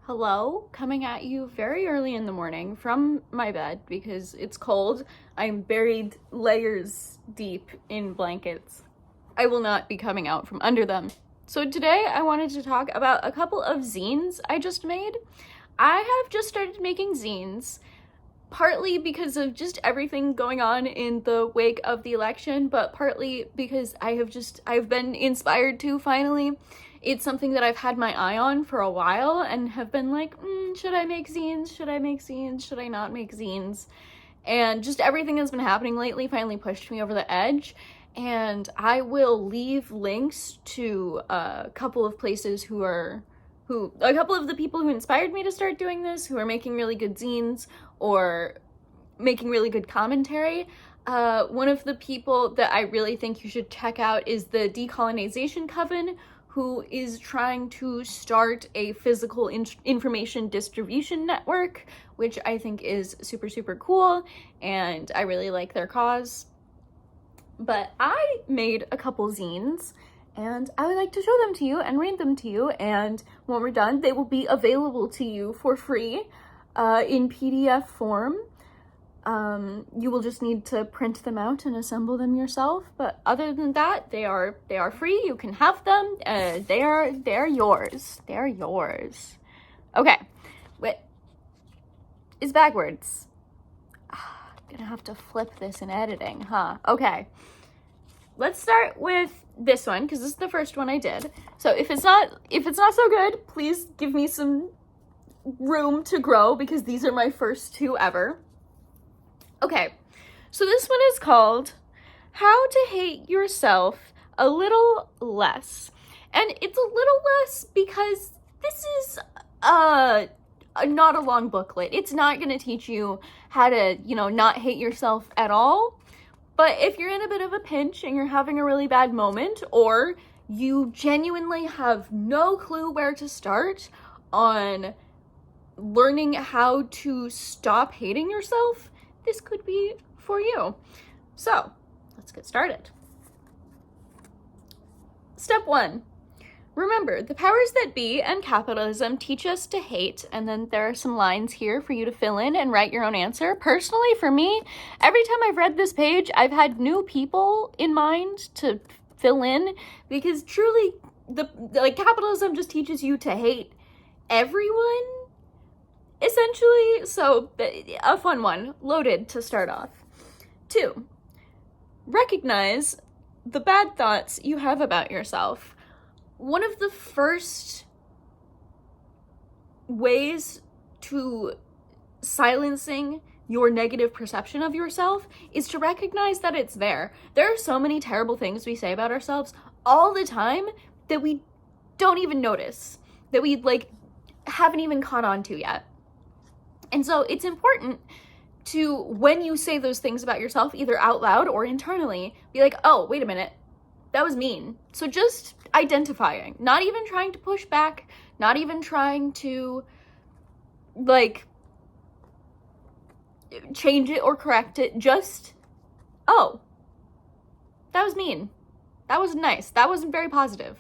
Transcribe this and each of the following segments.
Hello, coming at you very early in the morning from my bed because it's cold. I'm buried layers deep in blankets. I will not be coming out from under them. So today I wanted to talk about a couple of zines I just made. I have just started making zines, partly because of just everything going on in the wake of the election, but partly because I've been inspired to finally. It's something that I've had my eye on for a while and have been like, should I make zines? Should I make zines? Should I not make zines? And just everything that's been happening lately finally pushed me over the edge. And I will leave links to a couple of places a couple of the people who inspired me to start doing this, who are making really good zines or making really good commentary. One of the people that I really think you should check out is the Decolonization Coven, who is trying to start a physical information distribution network, which I think is super, super cool, and I really like their cause. But I made a couple zines, and I would like to show them to you and read them to you, and when we're done, they will be available to you for free in PDF form. You will just need to print them out and assemble them yourself, but other than that, they are free. You can have them. They're yours. They're yours. Okay, wait, it's backwards. Gonna have to flip this in editing, huh? Okay, let's start with this one because this is the first one I did. So if it's not so good, please give me some room to grow because these are my first two ever. Okay, so this one is called How to Hate Yourself a Little Less. And it's a little less because this is not a long booklet. It's not going to teach you how to, not hate yourself at all. But if you're in a bit of a pinch and you're having a really bad moment, or you genuinely have no clue where to start on learning how to stop hating yourself, this could be for you. So let's get started. Step 1. Remember, the powers that be and capitalism teach us to hate, and then there are some lines here for you to fill in and write your own answer. Personally, for me, every time I've read this page, I've had new people in mind to fill in, because truly, capitalism just teaches you to hate everyone, essentially. So a fun one, loaded to start off. 2, recognize the bad thoughts you have about yourself. One of the first ways to silencing your negative perception of yourself is to recognize that it's there. There are so many terrible things we say about ourselves all the time that we don't even notice, that we haven't even caught on to yet. And so it's important to, when you say those things about yourself, either out loud or internally, be like, oh, wait a minute, that was mean. So just identifying, not even trying to push back, not even trying to change it or correct it, just, oh, that was mean. That wasn't nice. That wasn't very positive.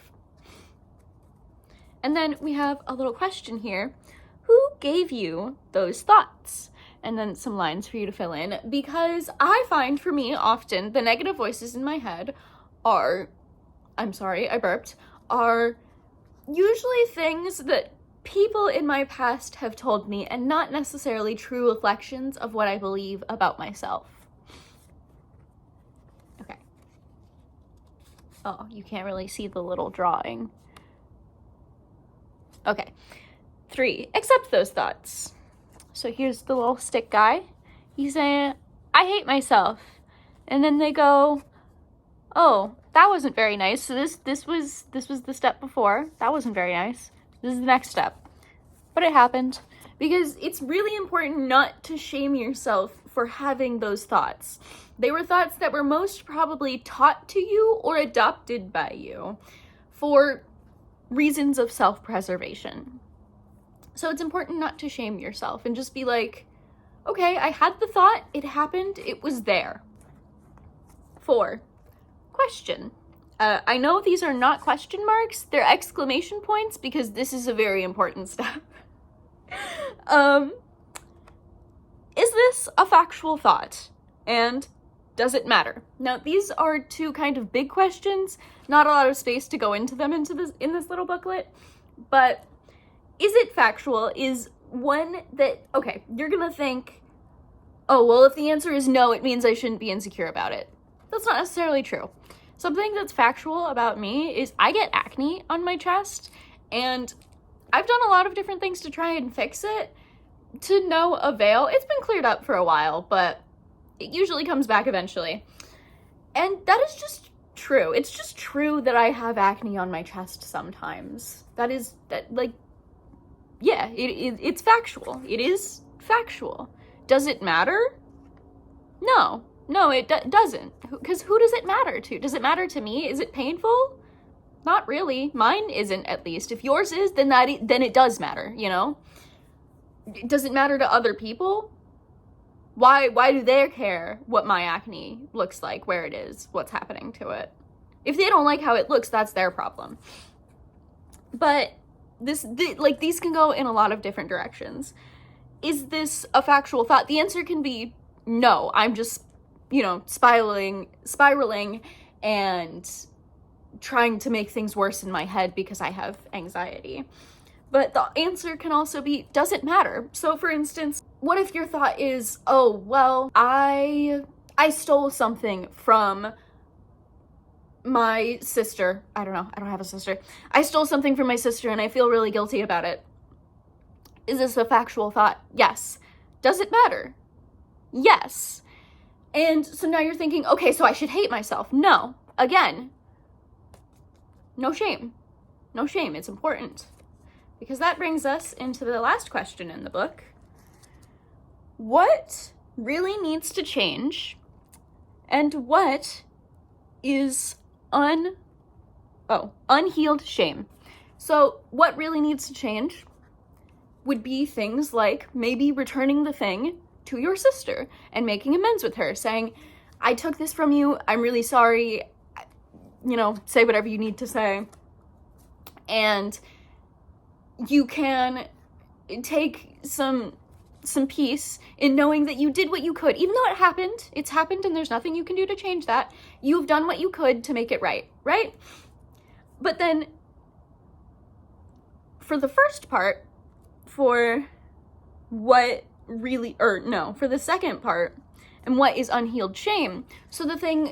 And then we have a little question here. Who gave you those thoughts? And then some lines for you to fill in, because I find for me often the negative voices in my head are usually things that people in my past have told me and not necessarily true reflections of what I believe about myself. Okay. Oh, you can't really see the little drawing. Okay. 3, accept those thoughts. So here's the little stick guy. He's saying, I hate myself. And then they go, oh, that wasn't very nice. So this was the step before. That wasn't very nice. This is the next step. But it happened. Because it's really important not to shame yourself for having those thoughts. They were thoughts that were most probably taught to you or adopted by you for reasons of self-preservation. So it's important not to shame yourself and just be like, okay, I had the thought, it happened, it was there. 4, question. I know these are not question marks, they're exclamation points because this is a very important step. Is this a factual thought? And does it matter? Now, these are two kind of big questions. Not a lot of space to go into them in this little booklet. But is it factual? Is one that, okay, you're gonna think, oh, well, if the answer is no, it means I shouldn't be insecure about it. That's not necessarily true. Something that's factual about me is I get acne on my chest, and I've done a lot of different things to try and fix it, to no avail. It's been cleared up for a while, but it usually comes back eventually. And that is just true. It's just true that I have acne on my chest sometimes. It's factual. It is factual. Does it matter? No, it doesn't. Because who does it matter to? Does it matter to me? Is it painful? Not really. Mine isn't, at least. If yours is, then it does matter, you know? Does it matter to other people? Why do they care what my acne looks like, where it is, what's happening to it? If they don't like how it looks, that's their problem. But these can go in a lot of different directions. Is this a factual thought? The answer can be no. I'm just, spiraling and trying to make things worse in my head because I have anxiety. But the answer can also be, does it matter? So for instance, what if your thought is, oh, well, I stole something from my sister. I don't know. I don't have a sister. I stole something from my sister and I feel really guilty about it. Is this a factual thought? Yes. Does it matter? Yes. And so now you're thinking, okay, so I should hate myself. No. Again, no shame. No shame. It's important. Because that brings us into the last question in the book. What really needs to change? And what is unhealed shame? So what really needs to change would be things like maybe returning the thing to your sister and making amends with her, saying, I took this from you, I'm really sorry, say whatever you need to say. And you can take some peace in knowing that you did what you could. Even though it's happened and there's nothing you can do to change that, you've done what you could to make it right? But then, for the first part, for the second part, and what is unhealed shame. So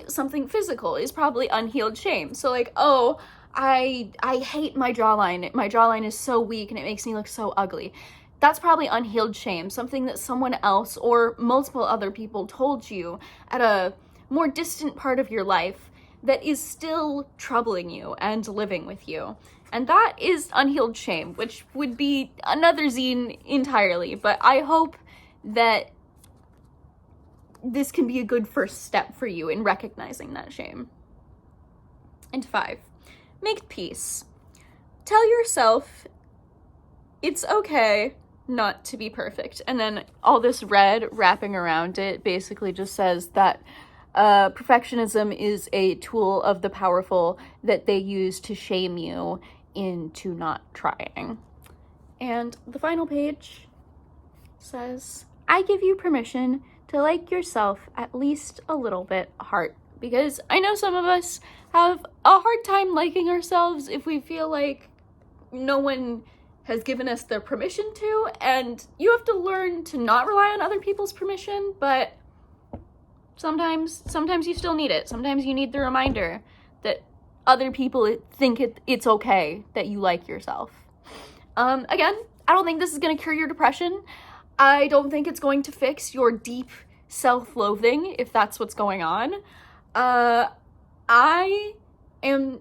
something physical is probably unhealed shame. So like, oh, I hate my jawline. My jawline is so weak and it makes me look so ugly. That's probably unhealed shame, something that someone else or multiple other people told you at a more distant part of your life that is still troubling you and living with you. And that is unhealed shame, which would be another zine entirely, but I hope that this can be a good first step for you in recognizing that shame. And 5, make peace. Tell yourself it's okay not to be perfect. And then all this red wrapping around it basically just says that perfectionism is a tool of the powerful that they use to shame you into not trying. And the final page says, I give you permission to like yourself at least a little bit, heart. Because I know some of us have a hard time liking ourselves if we feel like no one has given us their permission to, and you have to learn to not rely on other people's permission, but sometimes you still need it. Sometimes you need the reminder that other people think it's okay that you like yourself. Again, I don't think this is going to cure your depression. I don't think it's going to fix your deep self-loathing, if that's what's going on. I am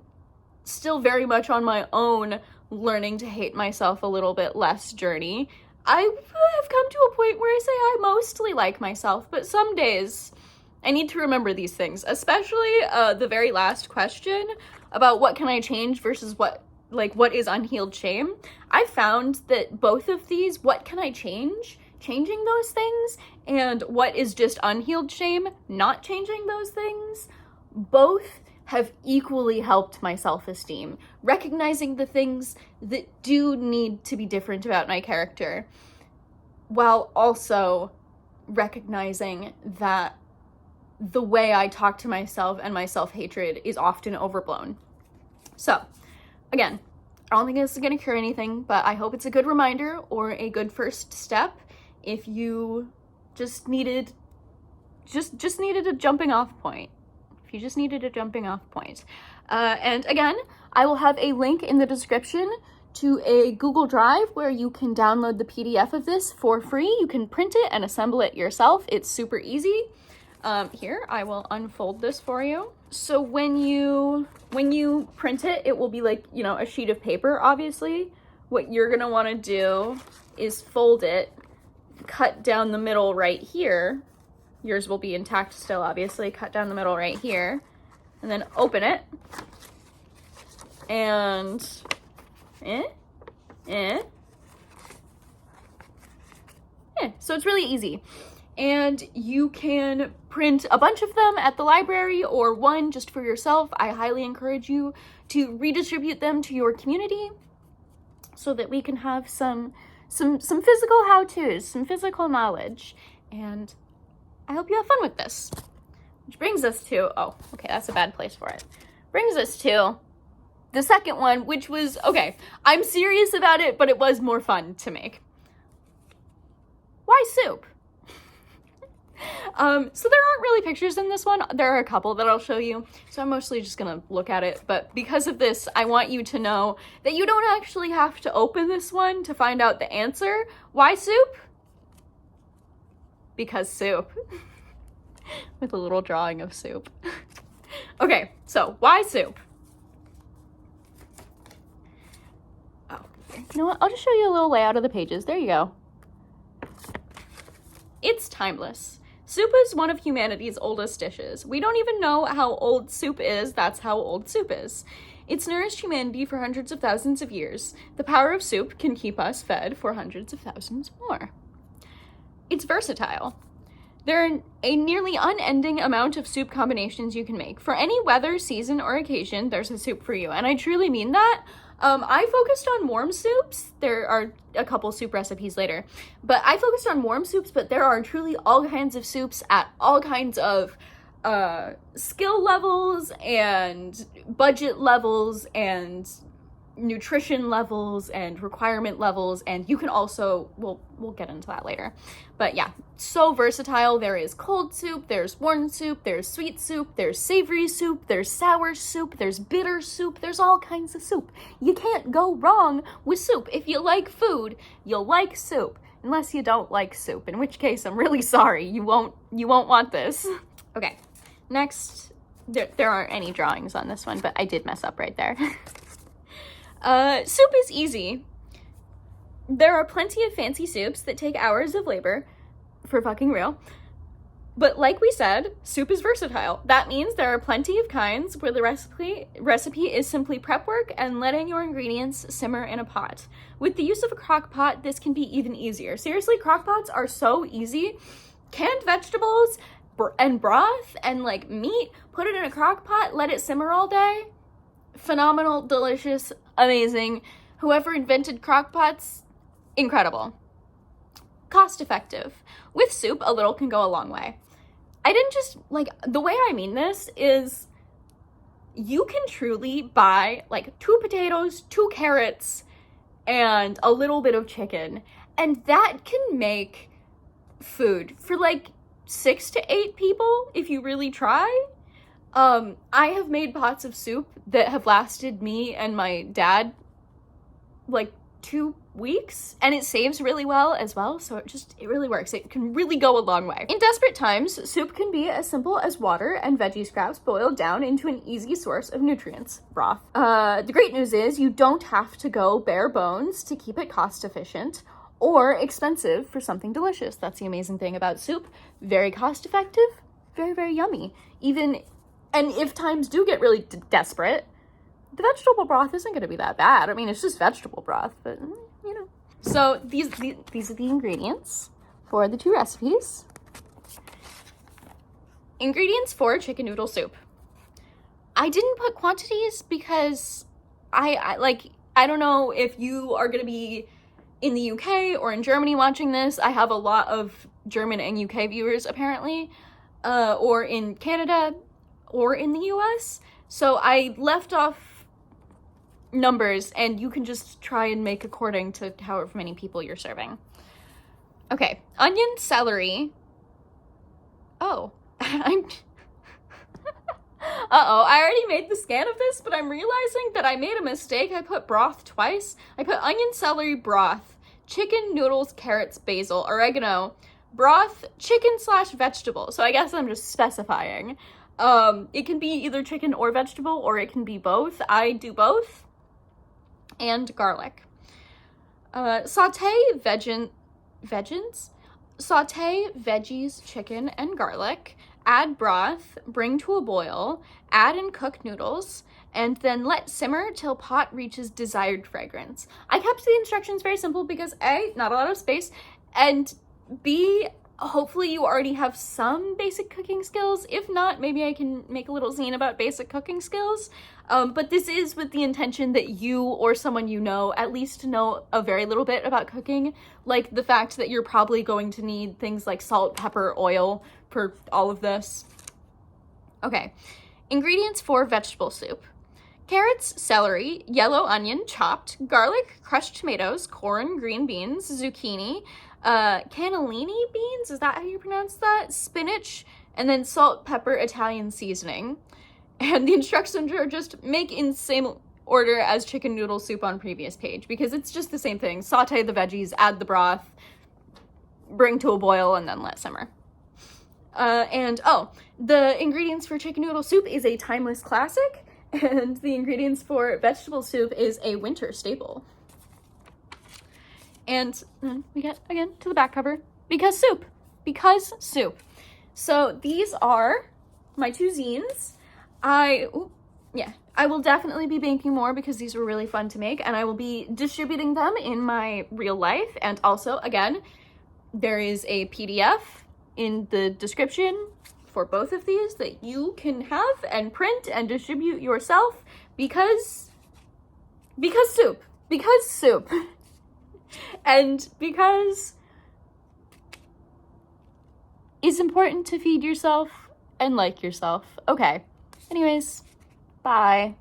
still very much on my own learning to hate myself a little bit less journey. I have come to a point where I say I mostly like myself, but some days I need to remember these things, especially the very last question about what can I change versus what is unhealed shame. I found that both of these, what can I change, changing those things, and what is just unhealed shame, not changing those things, both have equally helped my self-esteem. Recognizing the things that do need to be different about my character while also recognizing that the way I talk to myself and my self-hatred is often overblown. So, again, I don't think this is going to cure anything, but I hope it's a good reminder or a good first step if you just needed a jumping off point. If you just needed a jumping off point. And again, I will have a link in the description to a Google Drive where you can download the PDF of this for free. You can print it and assemble it yourself. It's super easy. Here, I will unfold this for you. So when you print it, it will be like, you know, a sheet of paper, obviously. What you're gonna wanna do is fold it, cut down the middle right here. Yours will be intact still, obviously. Cut down the middle right here, and then open it. And, so it's really easy. And you can print a bunch of them at the library or one just for yourself. I highly encourage you to redistribute them to your community so that we can have some physical how-tos, some physical knowledge. And I hope you have fun with this. Which brings us to, oh, okay, that's a bad place for it. Brings us to the second one, which was, okay, I'm serious about it, but it was more fun to make. Why soup? So there aren't really pictures in this one. There are a couple that I'll show you. So I'm mostly just gonna look at it. But because of this, I want you to know that you don't actually have to open this one to find out the answer. Why soup? Because soup. With a little drawing of soup. Okay, so why soup? Oh, you know what? I'll just show you a little layout of the pages. There you go. It's timeless. Soup is one of humanity's oldest dishes. We don't even know how old soup is, that's how old soup is. It's nourished humanity for hundreds of thousands of years. The power of soup can keep us fed for hundreds of thousands more. It's versatile. There are a nearly unending amount of soup combinations you can make. For any weather, season, or occasion, there's a soup for you. And I truly mean that. I focused on warm soups. There are a couple soup recipes later, but I focused on warm soups, but there are truly all kinds of soups at all kinds of skill levels and budget levels and nutrition levels and requirement levels, and you can also, we'll get into that later. But yeah, so versatile. There is cold soup, there's warm soup, there's sweet soup, there's savory soup, there's sour soup, there's bitter soup, there's all kinds of soup. You can't go wrong with soup. If you like food, you'll like soup. Unless you don't like soup, in which case I'm really sorry. You won't want this. Okay, next, there aren't any drawings on this one, but I did mess up right there. Soup is easy. There are plenty of fancy soups that take hours of labor, for fucking real. But like we said, soup is versatile. That means there are plenty of kinds where the recipe is simply prep work and letting your ingredients simmer in a pot. With the use of a crock pot, this can be even easier. Seriously, crock pots are so easy. Canned vegetables and broth and like meat, put it in a crock pot, let it simmer all day. Phenomenal, delicious, amazing. Whoever invented crock pots, incredible. Cost effective. With soup, a little can go a long way. I didn't just, like, the way I mean this is you can truly buy like 2 potatoes, 2 carrots, and a little bit of chicken, and that can make food for like 6 to 8 people if you really try. I have made pots of soup that have lasted me and my dad like 2 weeks, and it saves really well as well, so it really works. It can really go a long way. In desperate times, soup can be as simple as water and veggie scraps boiled down into an easy source of nutrients, broth. The great news is you don't have to go bare bones to keep it cost efficient or expensive for something delicious. That's the amazing thing about soup. Very cost effective, very, very yummy. And if times do get really desperate, the vegetable broth isn't going to be that bad. I mean, it's just vegetable broth, but you know. So these are the ingredients for the 2 recipes. Ingredients for chicken noodle soup. I didn't put quantities because I don't know if you are going to be in the UK or in Germany watching this. I have a lot of German and UK viewers apparently, or in Canada or in the US. So I left off numbers, and you can just try and make according to however many people you're serving. Okay, onion, celery. Oh, I'm... Uh-oh, I already made the scan of this, but I'm realizing that I made a mistake. I put broth twice. I put onion, celery, broth, chicken, noodles, carrots, basil, oregano, broth, chicken/vegetable. So I guess I'm just specifying. It can be either chicken or vegetable, or it can be both. I do both. And garlic. Saute veggies? Saute veggies, chicken, and garlic. Add broth, bring to a boil, add and cook noodles, and then let simmer till pot reaches desired fragrance. I kept the instructions very simple because A, not a lot of space, and B, hopefully you already have some basic cooking skills. If not, maybe I can make a little zine about basic cooking skills. But this is with the intention that you or someone you know at least know a very little bit about cooking, like the fact that you're probably going to need things like salt, pepper, oil for all of this. Okay, ingredients for vegetable soup. Carrots, celery, yellow onion chopped, garlic, crushed tomatoes, corn, green beans, zucchini, cannellini beans, is that how you pronounce that? Spinach, and then salt, pepper, Italian seasoning. And the instructions are just make in same order as chicken noodle soup on previous page, because it's just the same thing. Saute the veggies, add the broth, bring to a boil, and then let simmer. The ingredients for chicken noodle soup is a timeless classic, and the ingredients for vegetable soup is a winter staple. And then we get, again, to the back cover, because soup. So these are my two zines. I will definitely be making more because these were really fun to make, and I will be distributing them in my real life. And also, again, there is a PDF in the description for both of these that you can have and print and distribute yourself because soup. And because it's important to feed yourself and like yourself. Okay. Anyways, bye.